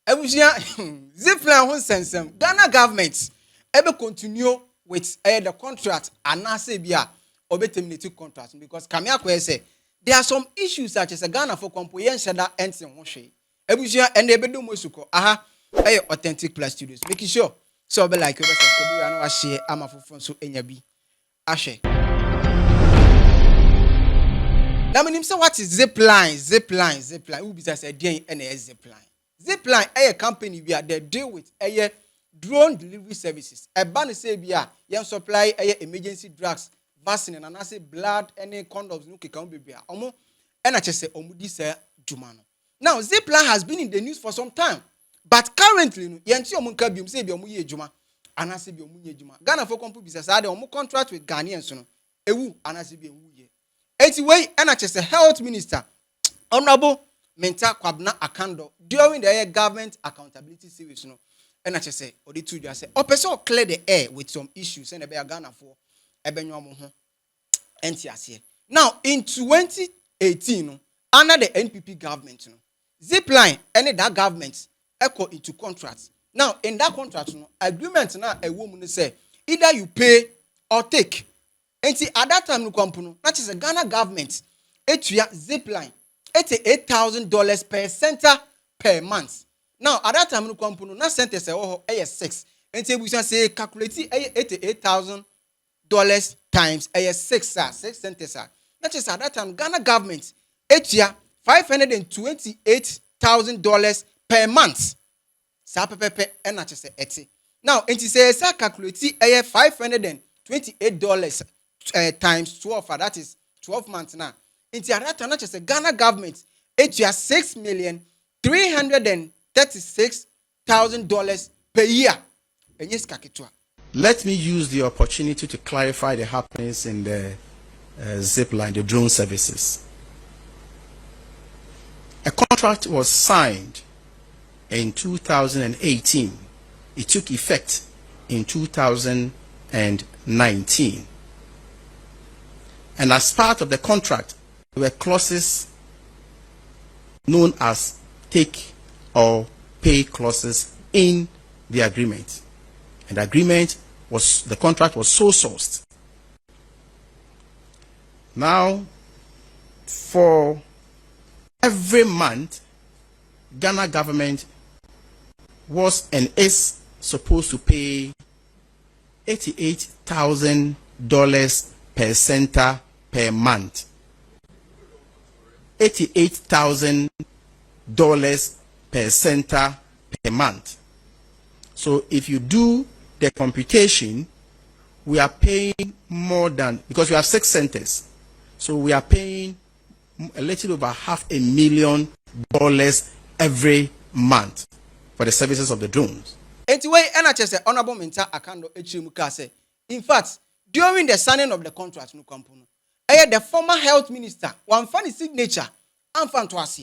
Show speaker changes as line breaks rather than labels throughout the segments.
Ebusia Zipline ho sensem. Ghana government ebe continue with the contract and na say bia obe terminate contract because Kamia Kwe say there are some issues such as a Ghana for comprehension that ends in one shay. Ebusia and ebedo mosuko aha authentic plus studios making sure so be like you know share ama for so enya bi ashe. Now me say what is Zipline who be say dey and Zipline a company we are they deal with a drone delivery services. A ban say bia yen supply emergency drugs, vaccine and say blood any condoms no can be bia. Omo NHS say omudi say jumano. Now Zipline has been in the news for some time, but currently yen ti omunka bium say bi omu ye juma anase bi omu ye juma. Ghana for company business ade omu contract with Ghanaians no. Ewu anase bi omu ye. Eti way NHS health minister Honorable Mintah Akandoh during the government accountability series no NHS say odi two just say person clear the air with some issues and be Ghana for ebenyo ho entiase. Now in 2018 no under the NPP government no Zipline any that government echo into contracts. Now in that contract no agreement na a woman say either you pay or take. And at that time no company that is a Ghana government etua Zipline $88,000 per center per month. Now, at that time, no company, na center say oh, 6. And we say calculate $88,000 times 6 centers. That is at that time, Ghana government, each year, $528,000 per month. Sa pepe and not say 80. Now, and say calculate $528 times 12. That is 12 months now. Into that time, just a Ghana government, it's just $6,336,000 per year.
Let me use the opportunity to clarify the happenings in the Zipline, the drone services. A contract was signed in 2018. It took effect in 2019. And as part of the contract, there were clauses known as take or pay clauses in the agreement. And the contract was so sourced. Now, for every month, Ghana government was and is supposed to pay $88,000 per center per month. $88,000 per center per month. So if you do the computation, we are paying more than, because we have 6 centers, so we are paying a little over $500,000 every month for the services of the drones.
Anyway, NHS Honorable Mintah Akandoh Echimuka say, in fact, during the signing of the contract no company, the former health minister one funny signature and fan to us.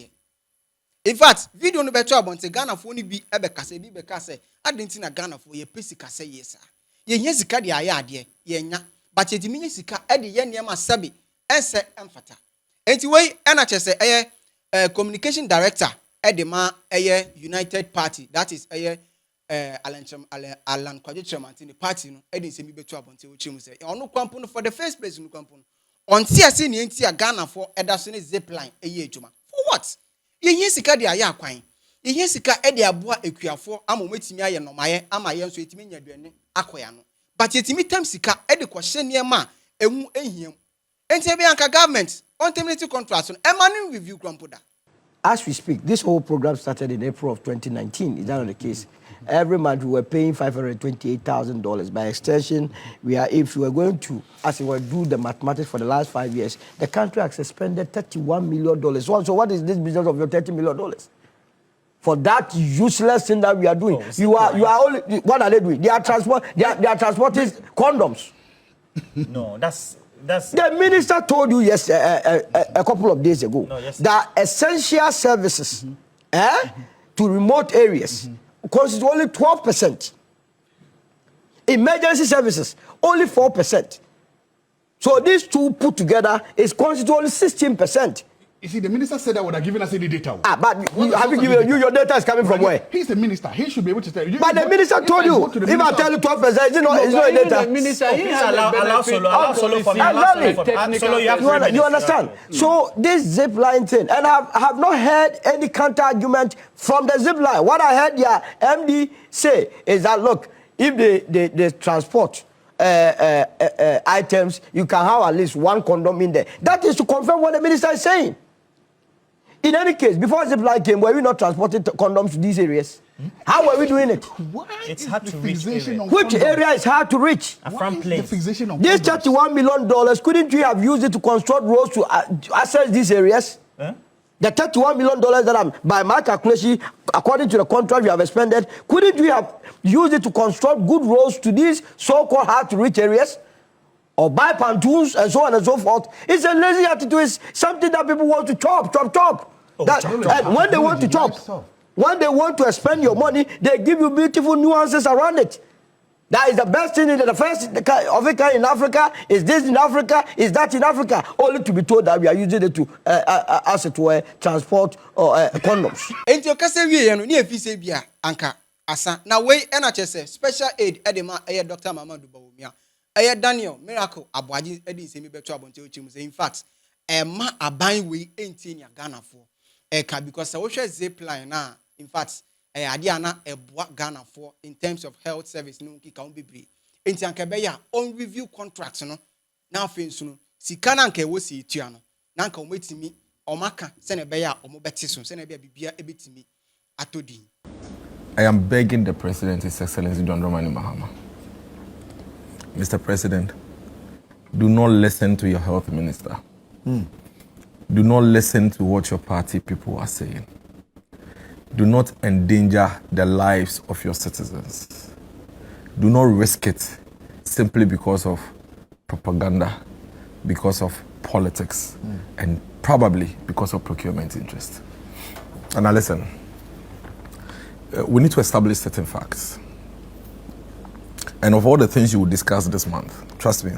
In fact, video no better about Ghana for only be ebekase bi bekase adentina Ghana for ye pesika say yes. Ye nyesika de ayade ye nya but ye timi nyesika e de ye niam asabi ense emfata. Anyway, NHS communication director edema United Party, that is Alan Kwadwo the party no edin se mi beto abonte wo chemu say ono kwampo for the first place no kwampo on TSC ni enti Ghana for edasone Zipline ejuma for what ye sika de aya akwan ye sika e de aboa ekuafo amometimi aye nomaye ama ye nso etimi nyaduane akoya no but etimi tam sika e de kwhye niema emu ehiem enti e be anka government on terminate contract no emani review kwampo.
As we speak, this whole program started in April of 2019. Is that not the case? Every month we were paying $528,000. By extension, if we were going to, as we were do the mathematics for the last 5 years, the country has expended $31 million. So what is this business of your $30 million? For that useless thing that we are doing, you are only. What are they doing? They are transporting condoms.
No, that's.
The minister told you a couple of days ago that essential services to remote areas constitute only 12%. Emergency services, only 4%. So these two put together is constitute only 16%.
You see, the minister said that would have given us any data.
But have you given you your data is coming from where?
He's the minister. He should be able to tell you.
But the minister told you. If I tell you 12%, it's not data.
The minister, allow solo for
you understand? So this zipline thing, and I have not heard any counter argument from the zipline. What I heard your MD say is that look, if they transport items, you can have at least one condom in there. That is to confirm what the minister is saying. In any case, before Zipline came, were we not transporting condoms to these areas? How were we doing it?
It's hard to reach.
Which area is hard to reach? This $31 million, couldn't you have used it to construct roads to access these areas?
Huh?
The $31 million that by my calculation, according to the contract we have expended, couldn't you have used it to construct good roads to these so-called hard-to-reach areas? Or buy pontoons and so on and so forth? It's a lazy attitude. It's something that people want to chop. And when they want to chop, when they want to spend your money, they give you beautiful nuances around it. That is the best thing in the first of it in Africa. Is this in Africa? Is that in Africa? Only to be told that we are using it to, as it were, transport condoms.
Enti okase wie ye no ni efi se bia anka asa na we NHS special aid edema Dr. Mamadou Bawumia Daniel Miracle Aboaji edi nsemi beto abonte ochim say in fact ma aban we enti nya Ghana for because we share zipline na in fact ade ana eboa Ghana for in terms of health service no kika on bebre enti anka be ya on review contracts no na afensu no sika na anka wo si etua no na anka o metimi omaka se na be ya o mo beti so se na be bibia ebetimi atodi.
I am begging the President, His Excellency John Dramani Mahama. Mr. President, do not listen to your health minister. Do not listen to what your party people are saying. Do not endanger the lives of your citizens. Do not risk it simply because of propaganda, because of politics, and probably because of procurement interest. And now listen, we need to establish certain facts. And of all the things you will discuss this month, trust me,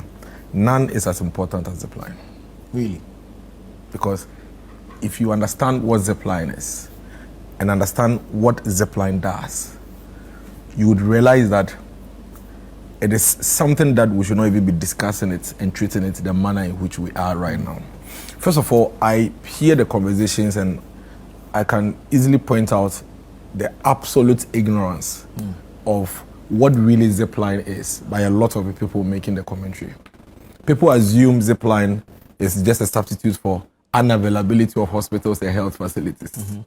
none is as important as Zipline.
Really?
Because if you understand what Zipline is and understand what Zipline does, you would realize that it is something that we should not even be discussing it and treating it the manner in which we are right now. First of all, I hear the conversations and I can easily point out the absolute ignorance of what really Zipline is by a lot of the people making the commentary. People assume Zipline is just a substitute for unavailability of hospitals and health facilities.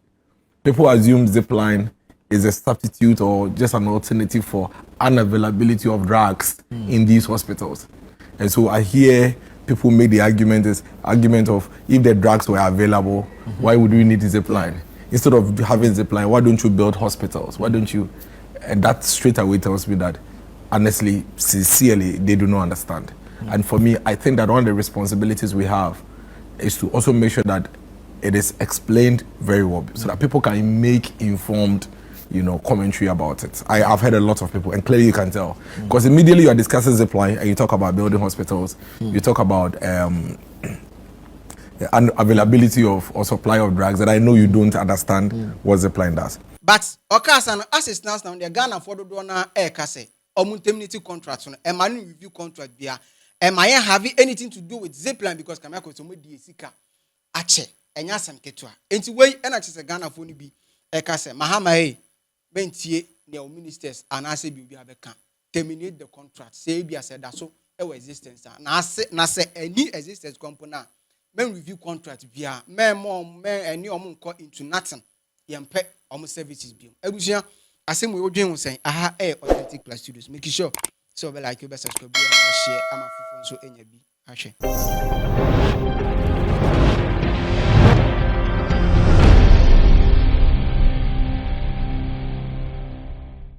People assume Zipline is a substitute or just an alternative for unavailability of drugs in these hospitals. And so I hear people make the argument of if the drugs were available, why would we need Zipline? Instead of having Zipline, why don't you build hospitals? Why don't you? And that straight away tells me that, honestly, sincerely, they do not understand. And for me, I think that one of the responsibilities we have is to also make sure that it is explained very well so that people can make informed, commentary about it. I've heard a lot of people, and clearly you can tell. Because immediately you are discussing Zipline and you talk about building hospitals, you talk about availability of or supply of drugs that I know you don't understand what Zipline does.
But Okasa as it stands now, the Ghana for the donor kase omuntemnity contract on a manual review contract bia. Am I having anything to do with Zipline because Kamako to me sika ache enya sam ketua. Enti wey NHS Ghana for ni bi kase Mahama bentie ne ministers and ase bi abeka terminate the contract. Say bi said that so e existence na say any existence company men review contract via men any omunko into nothing yempe services bill. Ebusua asem we odwen say aha authentic plus studios. Make sure so be like you be subscribe and share ama fufo so enya bi ahwe.